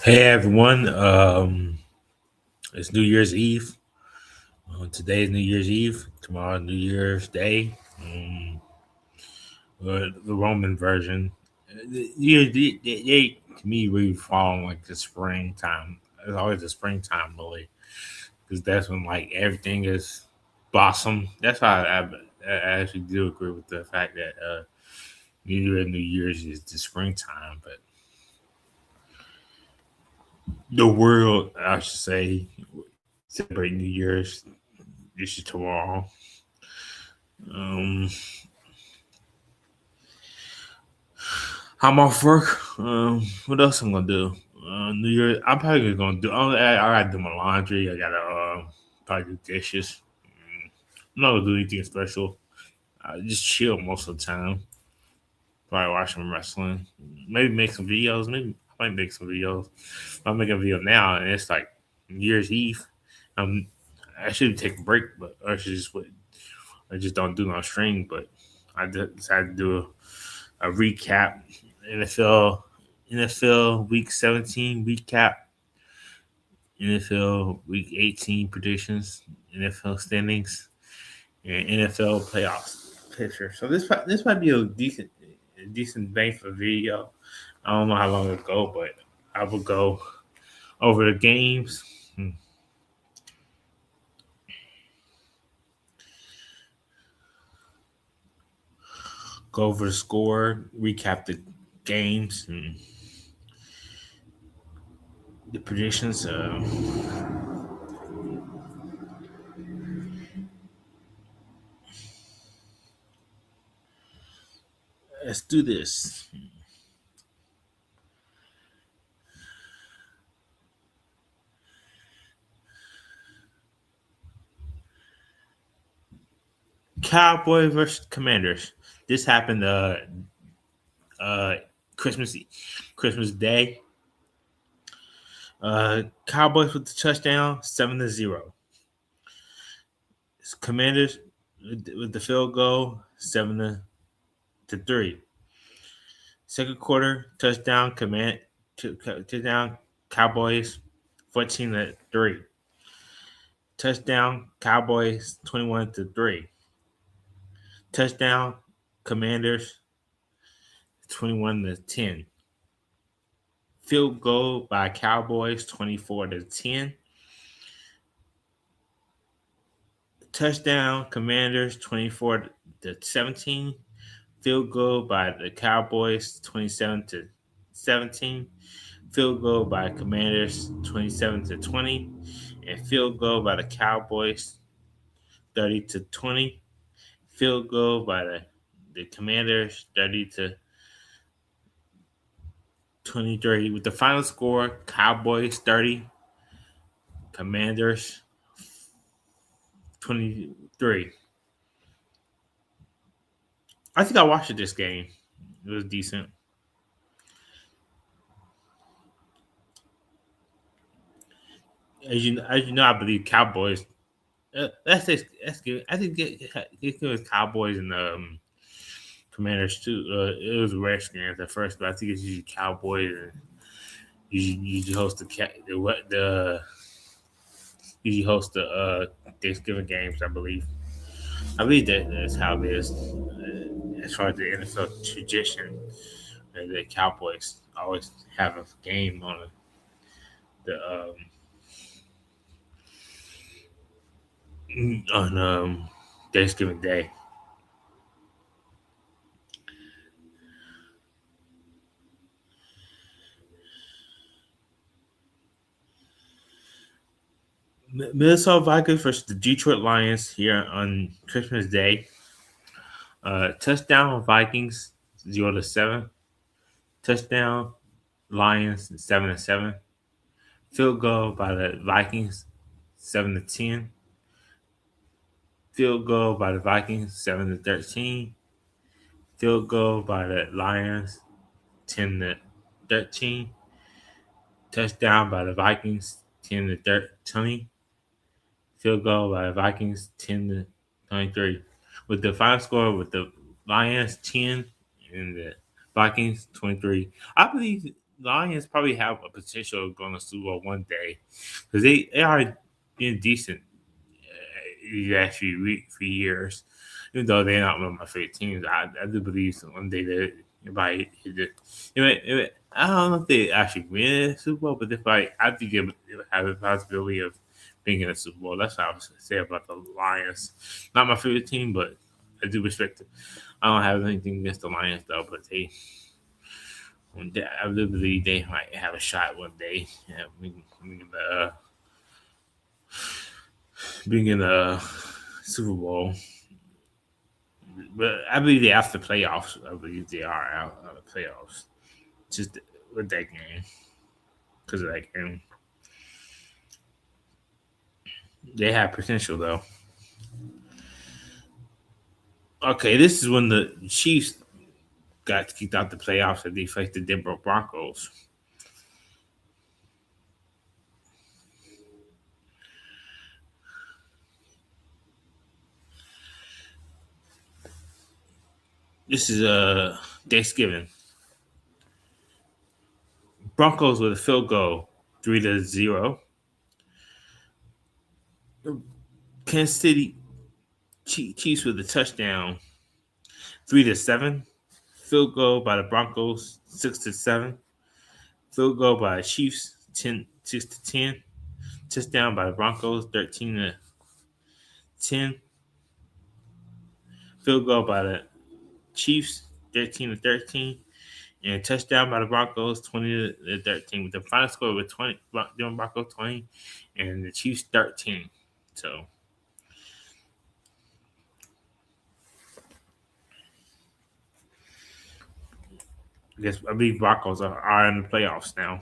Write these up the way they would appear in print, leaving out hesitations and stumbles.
Hey everyone, it's New Year's Eve. Today is New Year's Eve. Tomorrow, New Year's Day. The Roman version. They to me really fall in like the springtime. It's always the springtime, really, because that's when like everything is blossom. That's why I actually do agree with the fact that New Year's is the springtime, but the world, I should say, celebrate New Year's. This is tomorrow. Um, I'm off work. What else I'm gonna do? New Year. I'm probably gonna do. I gotta do my laundry. I gotta probably do dishes. I'm not gonna do anything special. I just chill most of the time. Probably watch some wrestling. Maybe make some videos. Maybe I might make some videos. I'm making a video now, and it's like New Year's Eve. Um, I should take a break, but I should just wait. I just don't do no stream. But I decided to do a recap. NFL Week 17 recap, NFL Week 18 predictions, NFL standings, and NFL playoffs picture. So this might be a decent length of video. I don't know how long it'll go, but I will go over the games, go over the score, recap the games and the predictions. Let's do this. Cowboy versus Commanders. This happened uh Christmas Christmas Day. Cowboys with the touchdown, 7-0. Commanders with the field goal, 7-3. Second quarter touchdown, touchdown Cowboys, 14-3. Touchdown Cowboys, 21-3. Touchdown Commanders, 21-10. Field goal by Cowboys, 24-10. Touchdown Commanders, 24-17. Field goal by the Cowboys, 27-17. Field goal by Commanders, 27-20. And field goal by the Cowboys, 30-20. Field goal by the Commanders, 30-23. With the final score, Cowboys 30, Commanders 23. I think I watched this game. It was decent. As you know, I believe Cowboys. That's good. I think it was Cowboys and Commanders too. It was Redskins at first, but I think it's usually Cowboys and usually host the usually host the Thanksgiving games. I believe that's how it is. As far as the NFL tradition, the Cowboys always have a game on the on Thanksgiving Day. Minnesota Vikings versus the Detroit Lions here on Christmas Day. Touchdown Vikings 0-7. Touchdown Lions 7-7. Field goal by the Vikings 7-10. Field goal by the Vikings 7-13. Field goal by the Lions 10-13. Touchdown by the Vikings 10-20. Field goal by the Vikings 10-23. With the final score with the Lions 10 and the Vikings 23. I believe Lions probably have a potential of going to Super Bowl one day because they are being decent these last few years. Even though they're not one of my favorite teams, I do believe one day that they might hit it. I don't know if they actually win a Super Bowl, but if I think they would have a possibility of being in a Super Bowl. That's what I was say about the Lions. Not my favorite team, but I do respect it. I don't have anything against the Lions though, but I do believe they might have a shot one day. Yeah, being in the Super Bowl. But I believe they after playoffs. I believe they are out of the playoffs. Just with that game, because of that game, they have potential though. Okay, this is when the Chiefs got kicked out the playoffs and they faced the Denver Broncos. This is Thanksgiving. Broncos with a field goal, 3-0. Kansas City Chiefs with a touchdown, 3-7. Field goal by the Broncos, 6-7. Field goal by the Chiefs, 6-10. Touchdown by the Broncos, 13-10. Field goal by the Chiefs, 13-13. And touchdown by the Broncos, 20-13. With the final score with 20, the Broncos 20, and the Chiefs 13. So I believe Broncos are in the playoffs now.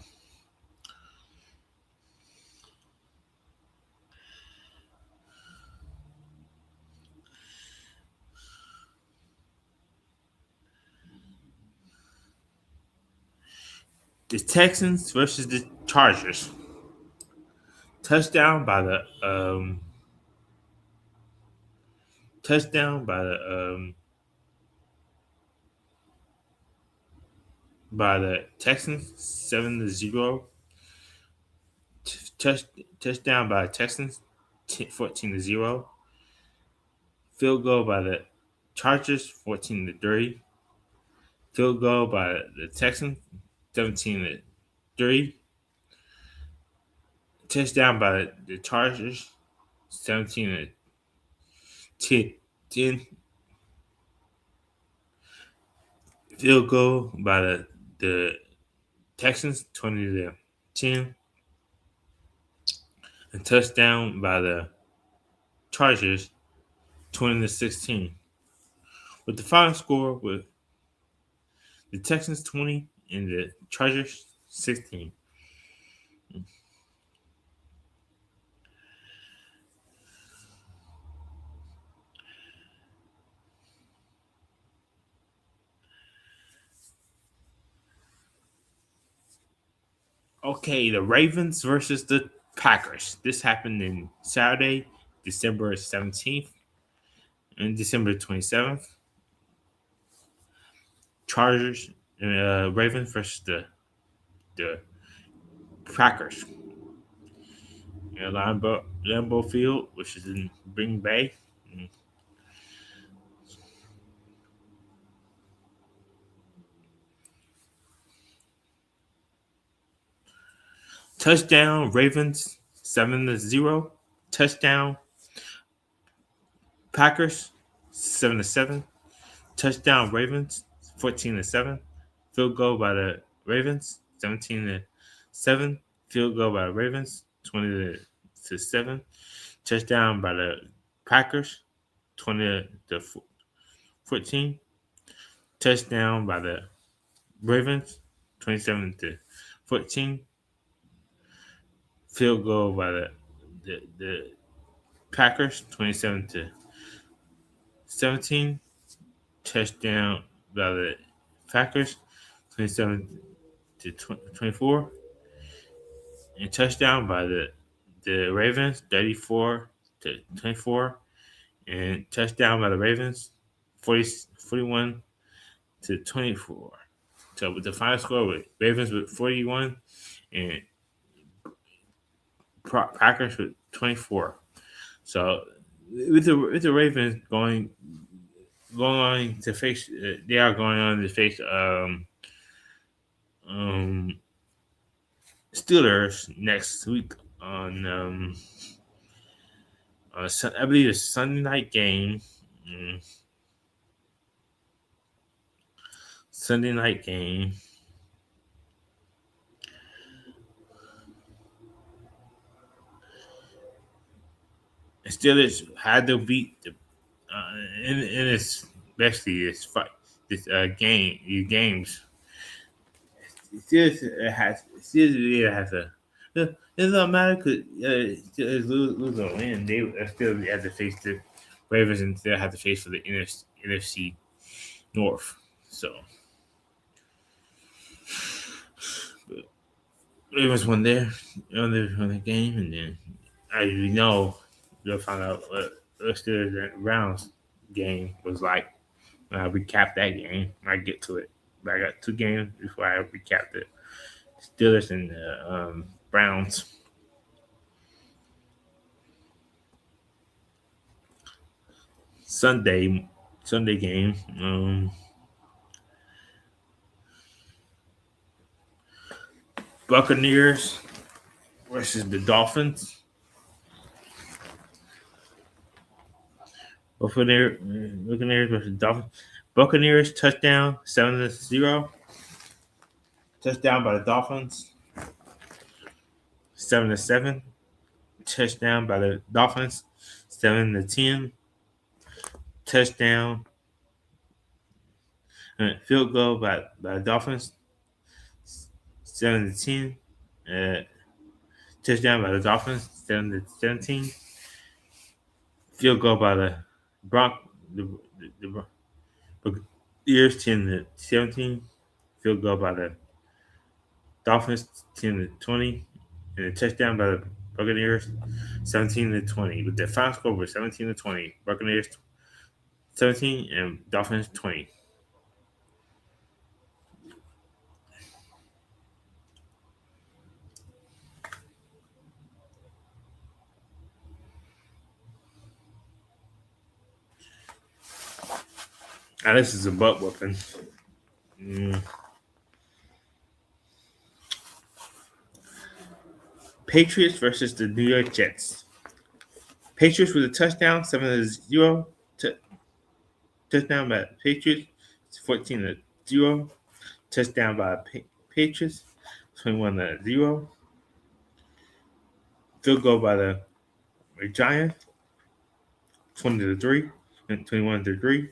The Texans versus the Chargers. Touchdown by the touchdown by the Texans, 7-0. Touch, Touchdown by the Texans, 14-0. Field goal by the Chargers, 14-3. Field goal by the Texans, 17-3. Touchdown by the Chargers, 17-10. Field goal by the Texans, 20-10. And touchdown by the Chargers, 20-16. With the final score with the Texans 20 and the Chargers 16. Okay, the Ravens versus the Packers. This happened in Saturday, December 17th and December 27th. Chargers Ravens versus the Packers. Lambeau Field, which is in Green Bay. Touchdown Ravens 7-0. Touchdown Packers 7-7. Touchdown Ravens 14-7. Field goal by the Ravens 17-7. Field goal by the Ravens 20-7. Touchdown by the Packers 20-14. Touchdown by the Ravens 27-14. Field goal by the Packers 27-17. Touchdown by the Packers 27-24. And touchdown by the Ravens 34-24. And touchdown by the Ravens 41-24. So with the final score with Ravens with 41 and Packers with 24. So with the Ravens going to face they are going on to face um Steelers next week on I believe it's Sunday night game. Mm, Sunday night game. Steelers had to beat the in this especially this game these games. Steelers has a. It doesn't matter because Steelers lose or win. They still have to face the Ravens and still have to face for the NFC North. So but Ravens won on the game, and then as we know, you'll find out what the Steelers and Browns game was like. When I recap that game, I get to it. But I got two games before I recap the Steelers and the Browns. Sunday game. Buccaneers versus the Dolphins. Buccaneers versus Dolphins. Buccaneers touchdown 7-0. Touchdown by the Dolphins 7-7. Touchdown by the Dolphins 7-10. Touchdown field goal by the Dolphins 7-10. Touchdown by the Dolphins 7-17. Field goal by the Bronc the Buccaneers 10-17. Field goal by the Dolphins 10-20. And a touchdown by the Buccaneers 17-20. With the final score was 17-20. Buccaneers 17 and Dolphins 20. Now this is a butt whooping. Patriots versus the New York Jets. Patriots with a touchdown, 7-0. Touchdown by Patriots, 14-0. Touchdown by Patriots, 21-0. Field goal by the Giants, 20-3 and 21-3.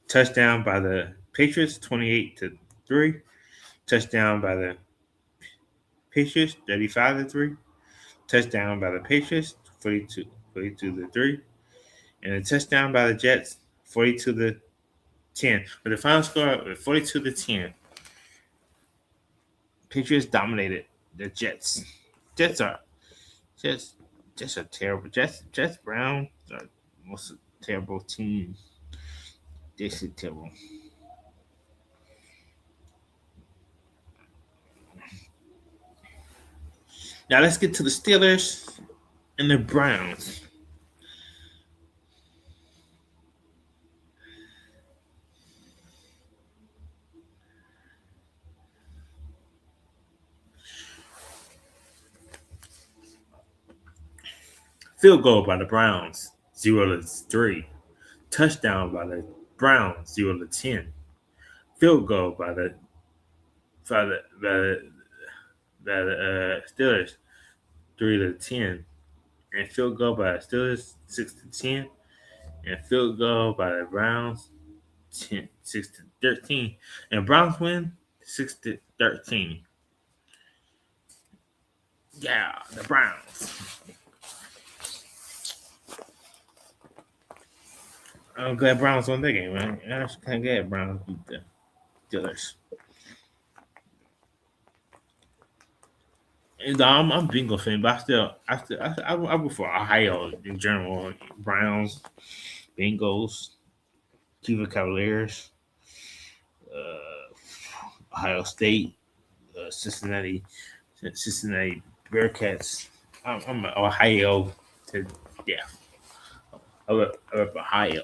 Touchdown by the Patriots, 28-3. Touchdown by the Patriots, 35-3. Touchdown by the Patriots, 42-3. And a touchdown by the Jets, 42-10. With the final score, 42-10. Patriots dominated the Jets. Jets are terrible. Jets Browns are most terrible team. This is terrible. Now let's get to the Steelers and the Browns. Field goal by the Browns, 0-3. Touchdown by the Browns, 0-10. Field goal by the Steelers, 3-10. And field goal by the Steelers, 6-10. And field goal by the Browns, 6-13. And Browns win 6-13. Yeah, the Browns. I'm glad Browns won that game, man. I'm kind of glad Browns beat the Steelers. And I'm a Bengal fan, but I root for Ohio in general. Browns, Bengals, Cleveland Cavaliers, uh, Ohio State, Cincinnati Bearcats. I'm Ohio. To, yeah, I love Ohio.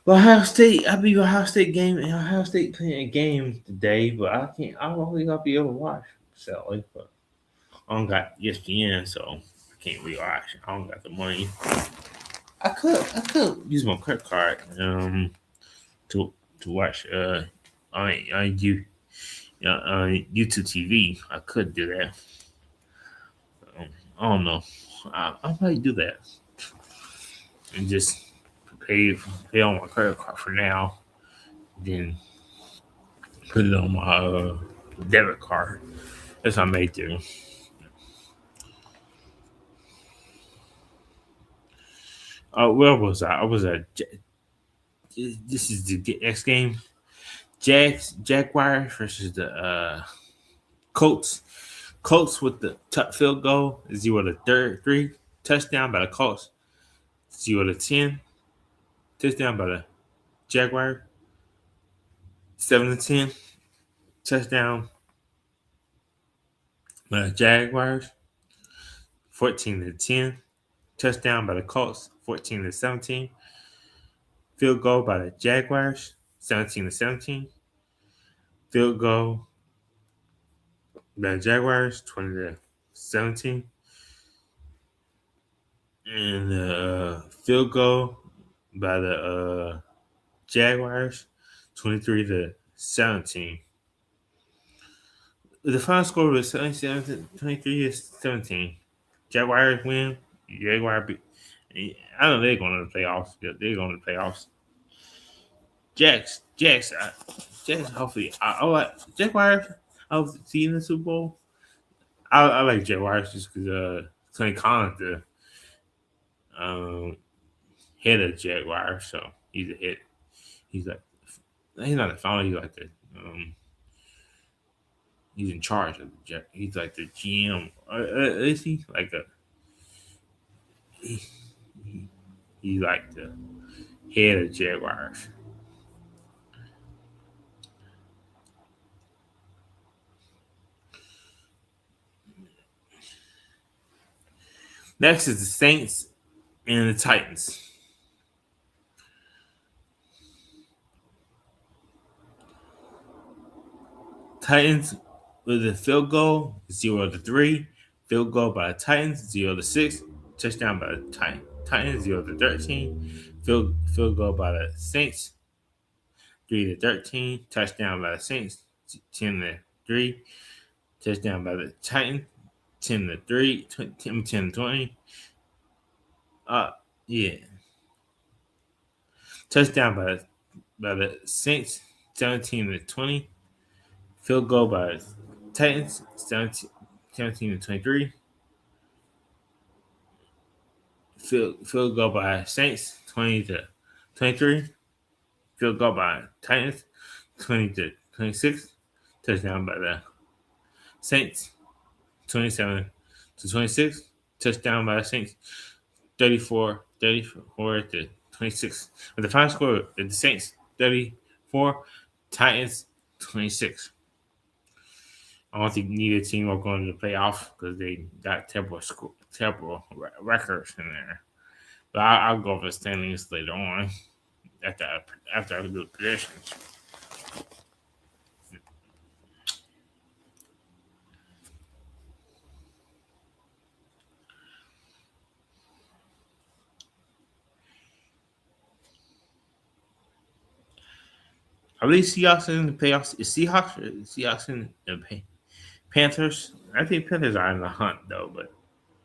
Well, Ohio State, I believe Ohio State game and Ohio State playing a game today, but I can't. I don't think I'll be able to watch. So, but I don't got ESPN, so I can't really watch. I don't got the money. I could use my credit card to watch on YouTube TV. I could do that. Um, I don't know. I might do that and just pay on my credit card for now. Then put it on my debit card. That's what I may do. Where was I? I was at. This is the next game. Jaguars versus the Colts. Colts with the field goal 0-3. Touchdown by the Colts 0-10. Touchdown by the Jaguars 7-10. Touchdown by the Jaguars 14-10. Touchdown by the Colts 14-17. Field goal by the Jaguars 17-17. Field goal by the Jaguars 20-17. And field goal by the Jaguars 23-17. The final score was 23-17. Jaguars win. Jaguars beat. I know they're going to the playoffs. They're going to the playoffs. Jacks. Hopefully, I like Jaguars. I'll see in the Super Bowl. I like Jaguars just because Tony Collins the um, head of Jaguars, so he's a head. He's like he's not the founder. He's like the he's in charge of the he's like the GM. Is he like a he, he's like the head of Jaguars. Next is the Saints and the Titans. Titans with a field goal 0-3. Field goal by the Titans 0-6. Touchdown by the Titans 0-13. Field goal by the Saints 3-13. Touchdown by the Saints 10-3. Touchdown by the Titans 10-3. 10-20. Yeah. Touchdown by the Saints 17-20. Field goal by the Titans 17-23. Field goal by Saints 20-23. Field goal by Titans 20-26. Touchdown by the Saints 27-26. Touchdown by the Saints 34-26. But the final score is the Saints 34, Titans 26. I don't think neither team are going to the playoffs because they got terrible records in there. But I'll go over the standings later on after I do the predictions. I believe Seahawks in the playoffs. Is Seahawks in the Panthers? I think Panthers are in the hunt though, but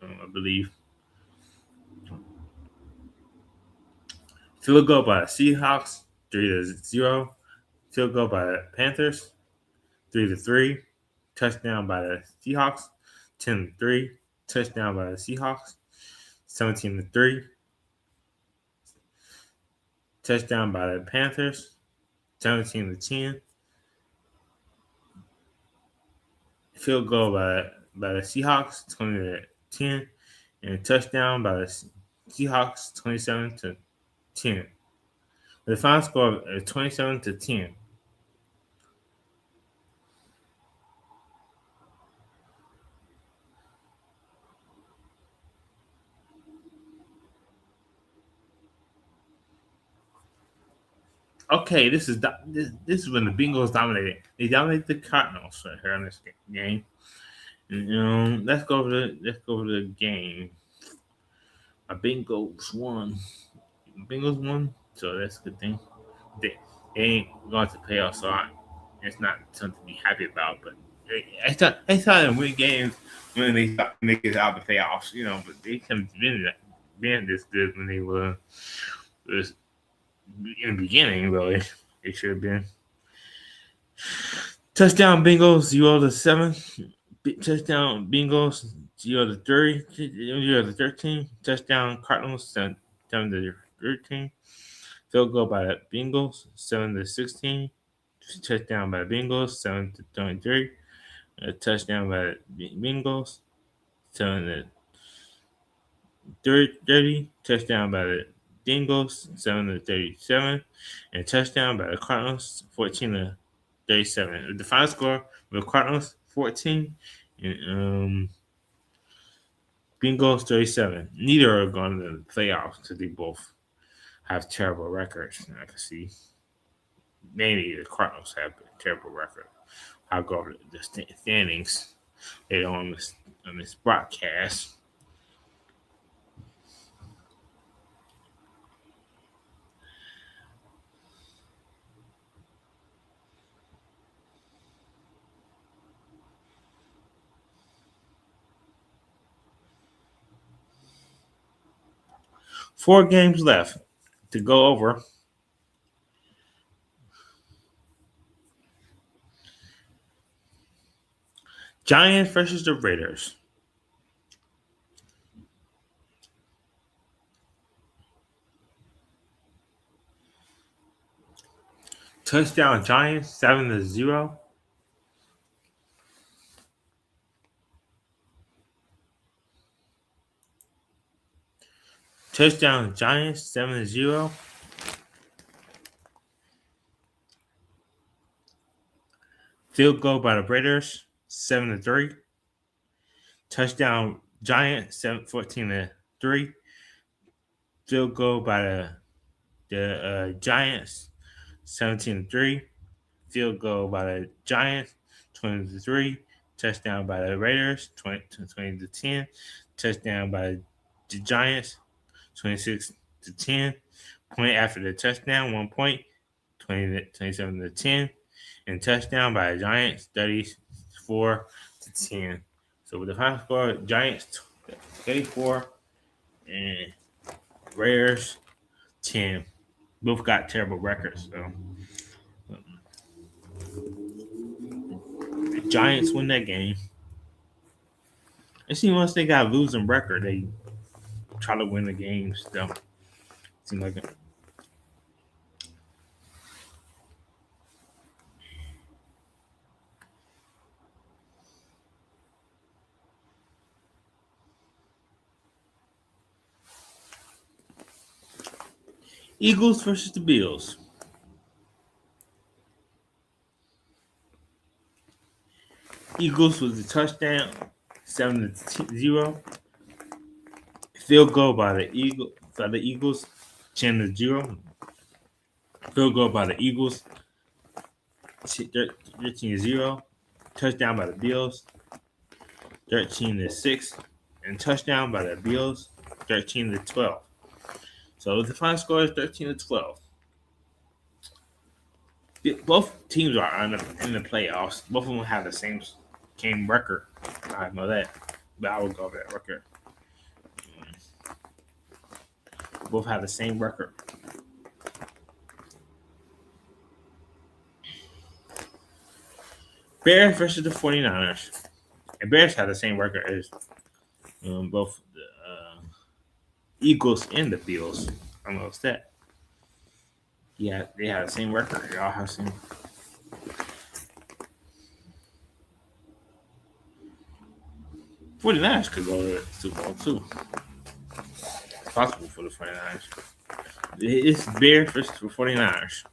I believe field goal by the Seahawks 3-0. Field goal by the Panthers 3-3. Touchdown by the Seahawks 10-3. Touchdown by the Seahawks 17-3. Touchdown by the Panthers 17-10. Field goal by the Seahawks 20-10. And touchdown by the Seahawks 27-10. 10. The final score is 27-10. Okay, this is when the Bengals dominated. They dominated the Cardinals right here in this game. Let's go over the game. My Bengals won. Bengals won, so that's a good thing. They ain't going to playoffs, so it's not something to be happy about. But I saw them win games when they get out of the playoffs, But they haven't been this good when they was in the beginning. Really, they should have been. Touchdown Bengals 0-7. Touchdown Bengals 0-3. 0-13. Touchdown Cardinals 7-13. Field goal by the Bengals 7-16. Touchdown by the Bengals 7-23. A touchdown by the Bengals 7-30. Touchdown by the Bengals 7-37. And touchdown by the Cardinals 14-37. The final score with the Cardinals 14 and Bengals 37. Neither are going to the playoffs because they both have terrible records. I can see. Maybe the Cardinals have a terrible record. I'll go over the standings later on this broadcast. Four games left to go over. Giants versus the Raiders. Touchdown Giants 7-0. Touchdown Giants 7-0. Field goal by the Raiders 7-3. Touchdown Giants 14-3. Field goal by the Giants 17-3. Field goal by the Giants 20-3. Touchdown by the Raiders 20-10. Touchdown by the Giants 26-10. Point after the touchdown, 1 point, 27-10. And touchdown by the Giants 34-10. So with the final score, Giants 34 and Raiders 10. Both got terrible records. So the Giants win that game. It seems once they got a losing record, they try to win the games. So it seems like it. Eagles versus the Bills. Eagles was a touchdown, 7-0. Field goal by the Eagles, 10-0. Field goal by the Eagles, 13-0. Touchdown by the Bills, 13-6. And touchdown by the Bills, 13-12. So the final score is 13-12. Both teams are in the playoffs. Both of them have the same game record. I know that, but I will go over that record. Both have the same record. Bears versus the 49ers. And Bears have the same record as both the Eagles and the Bills. I don't know what's that. Yeah, they have the same record. They all have the same. 49ers could go to the Super Bowl too. It's possible for the 49ers. It's Bears versus the 49ers.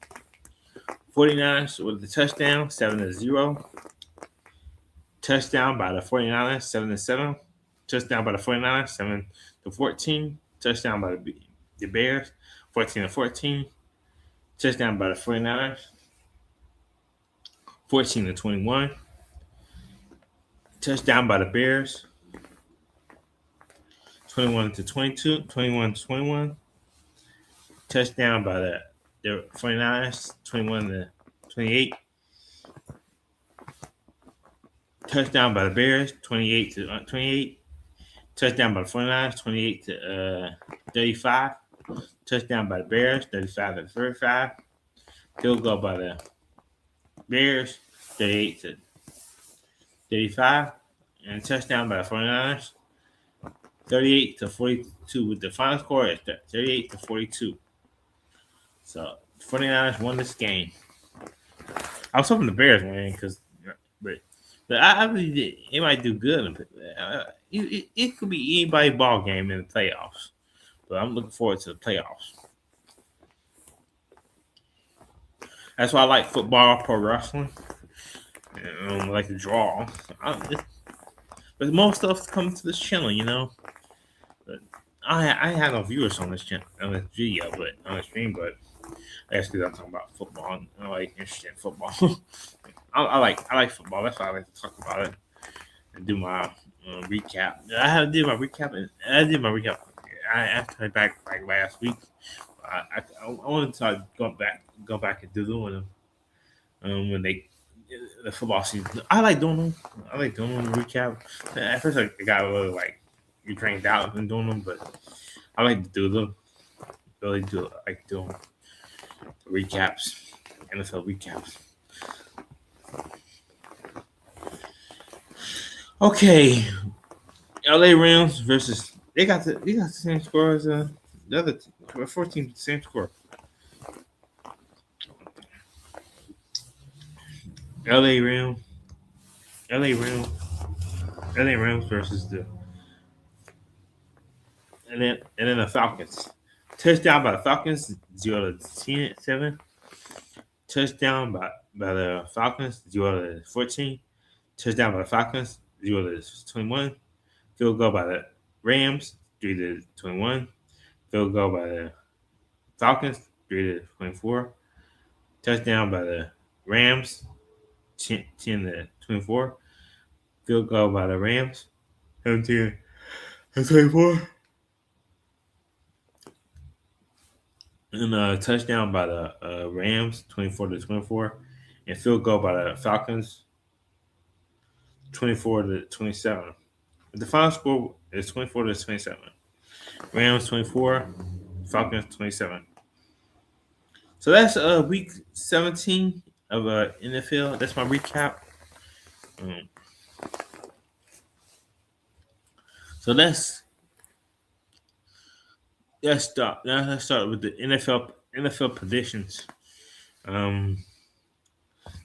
49ers with the touchdown, 7-0. Touchdown by the 49ers, 7-7. Touchdown by the 49ers, 7-14. Touchdown by the Bears, 14-14. Touchdown by the 49ers, 14-21. Touchdown by the Bears, 21-22, 21-21. Touchdown by the 49ers, 21-28. Touchdown by the Bears, 28-28. Touchdown by the 49ers, 28-35. Touchdown by the Bears, 35-35. Field goal by the Bears, 38-35. And touchdown by the 49ers, 38-42, with the final score at 38-42. So 49ers won this game. I was hoping the Bears win but I believe it might do good. It could be anybody's ball game in the playoffs. But I'm looking forward to the playoffs. That's why I like football, pro wrestling. I like to draw. But most stuff comes to this channel. But I have no viewers on this channel, on this video, but on the stream. But that's because I'm talking about football. And I like interesting football. I like football. That's why I like to talk about it and do my recap. I have to do my recap, and I did my recap. I after back like last week. I wanted to go back and do them when the football season. I like doing them. I like doing them recap. At first, I got a little drained out in doing them, but I like to do them. Really do like doing recaps, NFL recaps. Okay, LA Rams versus they got the same score as the other 14 same score. LA Rams, LA Rams, LA Rams versus then the Falcons. Touchdown by the Falcons 0-7. Touchdown by the Falcons 0-14. Touchdown by the Falcons 0-21. Field goal by the Rams 3-21. Field goal by the Falcons 3-24. Touchdown by the Rams 10-24. Field goal by the Rams 17-24. And a touchdown by the Rams 24-24. And field goal by the Falcons 24-27. The final score is 24-27. Rams 24, Falcons 27. So that's week 17 of NFL. That's my recap. So let's start. Now let's start with the NFL predictions.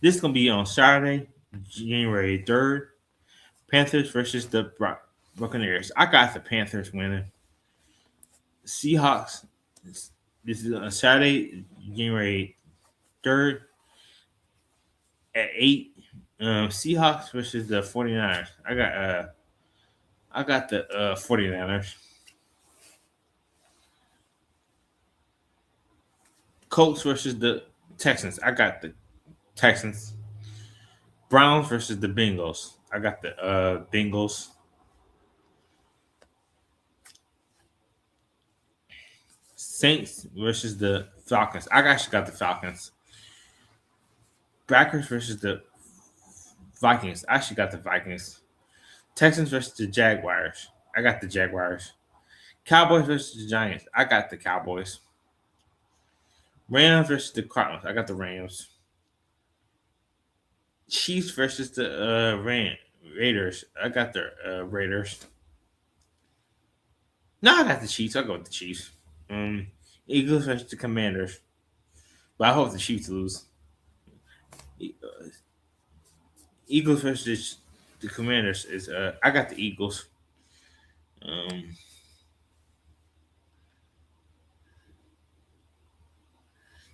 This is gonna be on Saturday, January 3rd. Panthers versus the Buccaneers. I got the Panthers winning. Seahawks. This is on Saturday, January 3rd at 8. Seahawks versus the 49ers. I got the 49ers. Colts versus the Texans. I got the Texans. Browns versus the Bengals. I got the Bengals. Saints versus the Falcons. I actually got the Falcons. Packers versus the Vikings. I actually got the Vikings. Texans versus the Jaguars. I got the Jaguars. Cowboys versus the Giants. I got the Cowboys. Rams versus the Cardinals. I got the Rams. Chiefs versus the Raiders. I got the Raiders. No, I got the Chiefs. I'll go with the Chiefs. Eagles versus the Commanders. But I hope the Chiefs lose. Eagles versus the Commanders is I got the Eagles.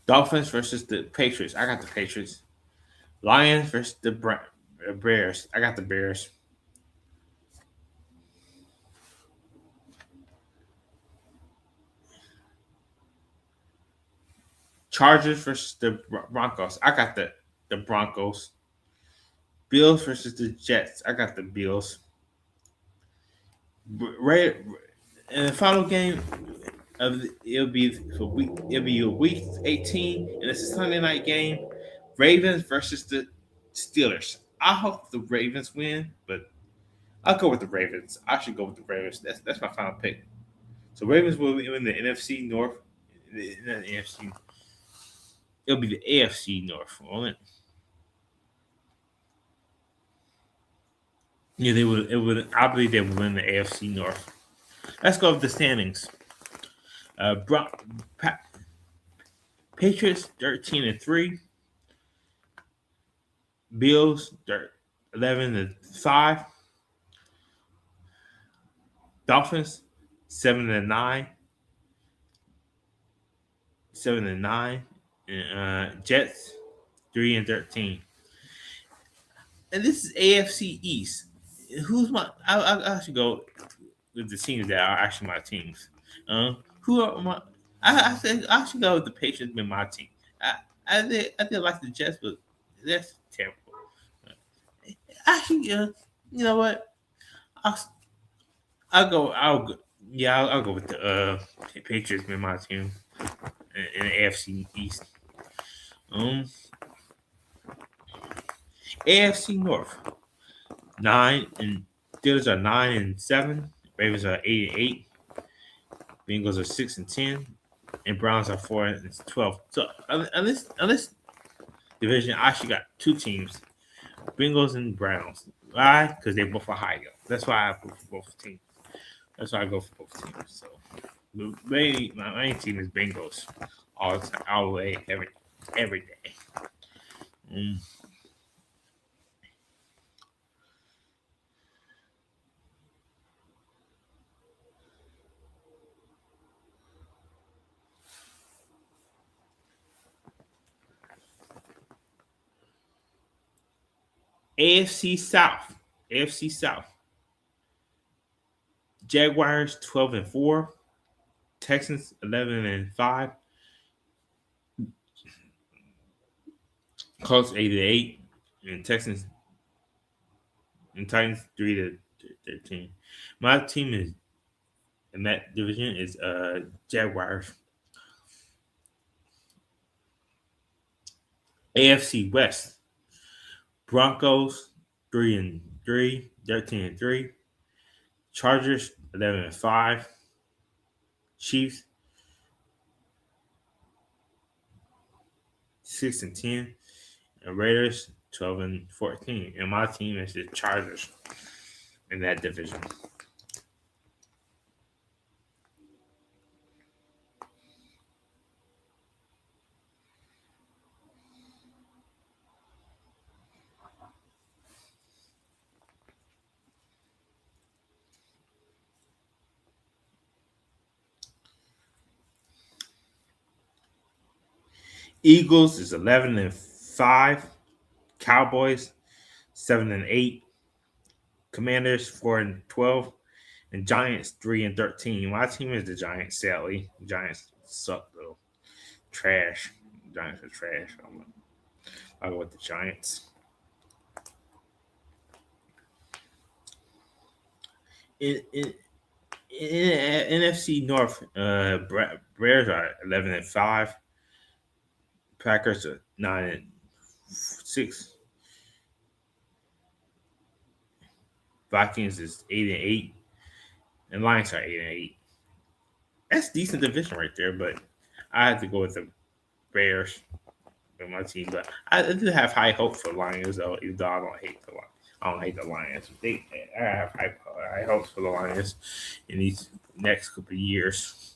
Dolphins versus the Patriots. I got the Patriots. Lions versus the Bears. I got the Bears. Chargers versus the Broncos. I got the Broncos. Bills versus the Jets. I got the Bills. Right, and the final game it'll be for week. It'll be a week 18, and it's a Sunday night game. Ravens versus the Steelers. I hope the Ravens win, but I'll go with the Ravens. I should go with the Ravens. That's my final pick. So Ravens will win the NFC North. Not the NFC. It'll be the AFC North, won't it? Yeah, they would. It would. I believe they would win the AFC North. Let's go with the standings. Uh, Bron- Pa- Patriots 13-3. Bills 11-5. Dolphins 7-9. 7-9. And Jets 3-13. And this is AFC East. Who's my? I should go with the teams that are actually my teams. Who are my? I said I should go with the Patriots being my team. I did like the Jets, but that's terrible. Actually, you know what? I'll, I'll go. I'll go with the Patriots being my team in the AFC East. Um, AFC North 9 and Steelers are 9-7. Ravens are 8-8. Bengals are 6-10, and Browns are 4-12. So on this division, I actually got two teams: Bengals and Browns. Why? Because they both are high. That's why I go for both teams. That's why I go for both teams. So my main team is Bengals all the time, all the way, every day. Mm. AFC South. AFC South. Jaguars 12-4. Texans 11-5. Colts 8-8. And Texans and Titans 3-13. My team is in that division is Jaguars. AFC West. Broncos 3-3, 13-3. Chargers 11-5. Chiefs 6-10. And Raiders 12-14. And my team is the Chargers in that division. Eagles is 11-5. Cowboys 7-8. Commanders 4-12. And Giants 3-13. My team is the Giants, sadly. The Giants suck though. Trash. Giants are trash. I'll go with the Giants. In NFC North, Bears are 11-5. Packers are 9-6. Vikings is 8-8, and Lions are 8-8. That's decent division right there, but I had to go with the Bears in my team. But I do have high hopes for Lions, though. Even though I don't hate the Lions. I don't hate the Lions. I have high hopes for the Lions in these next couple of years.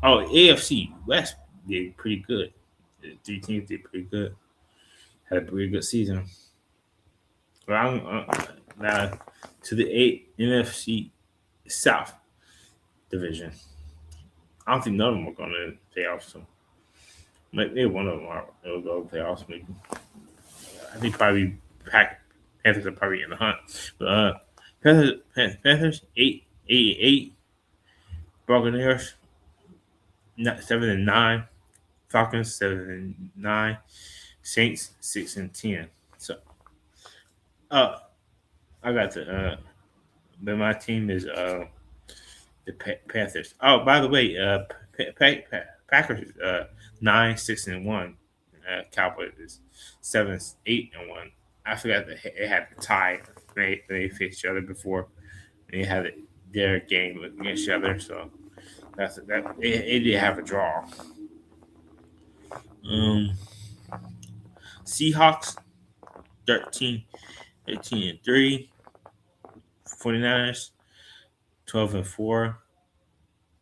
Oh, AFC West did pretty good. The three teams did pretty good. Had a pretty good season. But now to the NFC South division. I don't think none of them are going to pay off. So maybe one of them will go playoffs. Maybe I think probably Panthers are probably in the hunt. But Panthers 8-8, Buccaneers 7-9, Falcons 7-9, Saints 6-10. So uh, I got but my team is the Panthers. Oh, by the way, Packers is 9-6-1. Cowboys is 7-8-1. I forgot that it had the tie. They faced each other before. They had their game against each other, so it did have a draw. Um, Seahawks 13, 13-3. 49ers 12-4.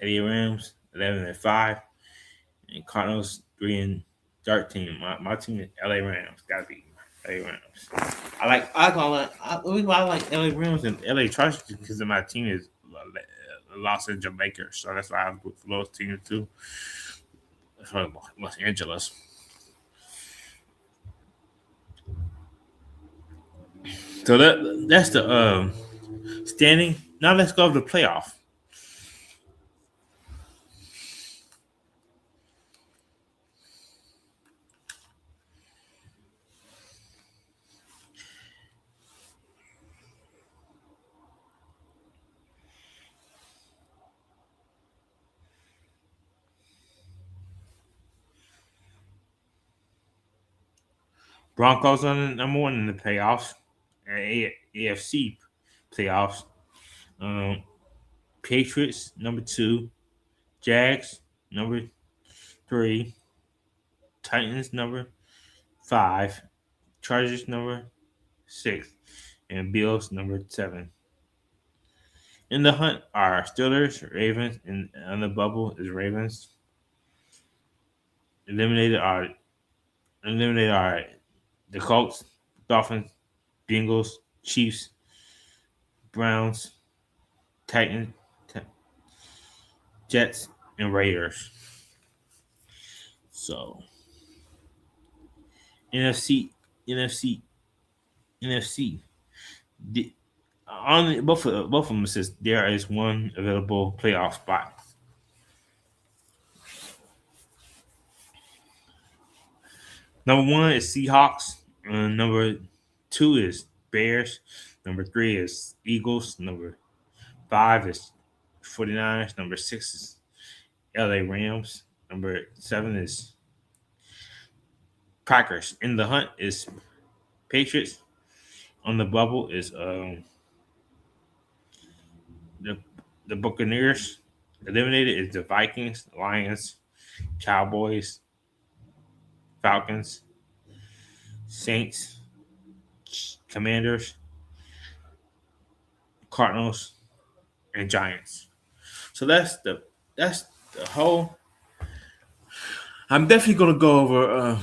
LA Rams 11-5. And Cardinals 3-13. My team is LA Rams. Gotta be LA Rams. The reason why I like LA Rams and LA Chargers because of my team is Los Angeles Lakers. So that's why I put for those teams too. That's why Los Angeles. So that's the standing. Now let's go to the playoff. Broncos on number one in the playoffs. AFC playoffs. Um, Patriots number two. Jags number three. Titans number five. Chargers number six. And Bills number seven. In the hunt are Steelers, Ravens, and on the bubble is Ravens. Eliminated are eliminated are the Colts, Dolphins, Bengals, Chiefs, Browns, Titans, Jets, and Raiders. So NFC, NFC, NFC. On both of them says there is one available playoff spot. Number one is Seahawks. Number two is Bears. Number three is Eagles. Number five is 49ers. Number six is LA Rams. Number seven is Packers. In the hunt is Patriots. On the bubble is the the Buccaneers. Eliminated is the Vikings, Lions, Cowboys, Falcons, Saints, Commanders, Cardinals, and Giants. So that's the whole. I'm definitely gonna go over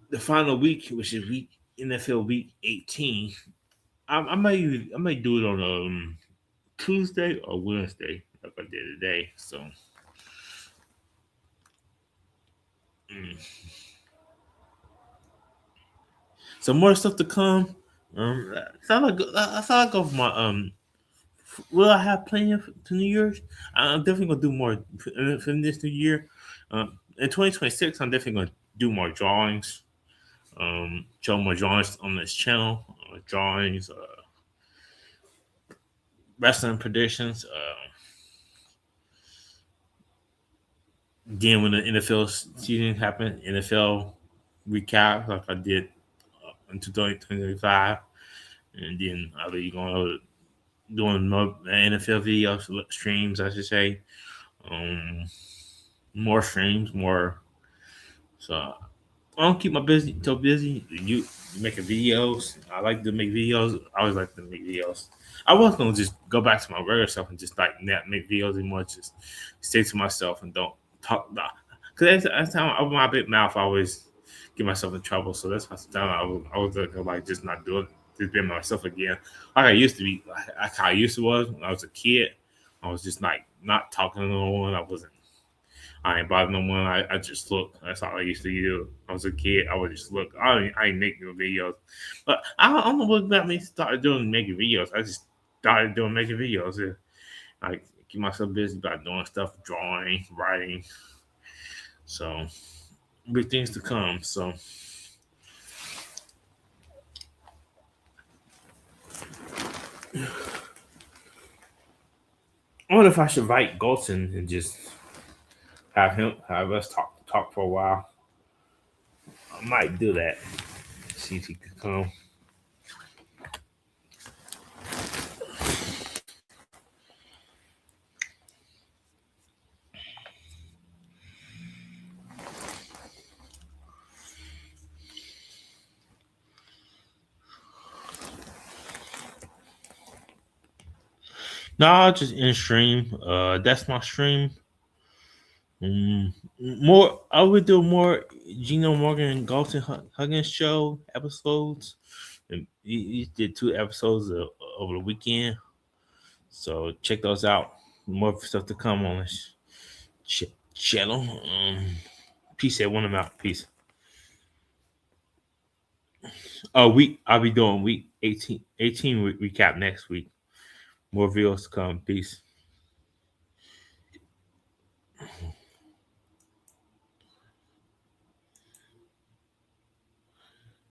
the final week, which is week NFL week 18. I might do it on Tuesday or Wednesday, like I did today. So, mm. Some more stuff to come. That's all I go for my will I have plans to New Year's? I'm definitely gonna do more for this new year. In 2026, I'm definitely gonna do more drawings. Show more drawings on this channel. Drawings, wrestling predictions. Again, when the NFL season happened, NFL recap like I did in 2025, and then I'll be going doing more NFL videos streams, I should say. Um, More streams, more. So I don't keep my busy so busy. You making videos. I like to make videos. I always like to make videos. I was gonna just go back to my regular self and just like not make videos anymore. Just stay to myself and don't talk. Because that's how I open my big mouth. I always get myself in trouble. So that's why sometimes I was like just not do it. Just be myself again. Like I used to be. Like how I used to was when I was a kid. I was just like not talking to no one. I wasn't I ain't bought no one. I just look. That's all I used to do. I was a kid. I would just look. I ain't make no videos. But I don't know what got me started doing making videos. I just started doing making videos. Yeah. I keep myself busy by doing stuff, drawing, writing. So big things to come. So I wonder if I should invite Golson and just have us talk for a while. I might do that. See if he could come. No, I'll just in stream. That's my stream. More. I would do more Gino Morgan and Galton Huggins show episodes. And he did 2 episodes over the weekend, so check those out. More stuff to come on this channel. Peace. Everyone, I'm out. Peace. Week. I'll be doing week 18 recap next week. More videos to come. Peace.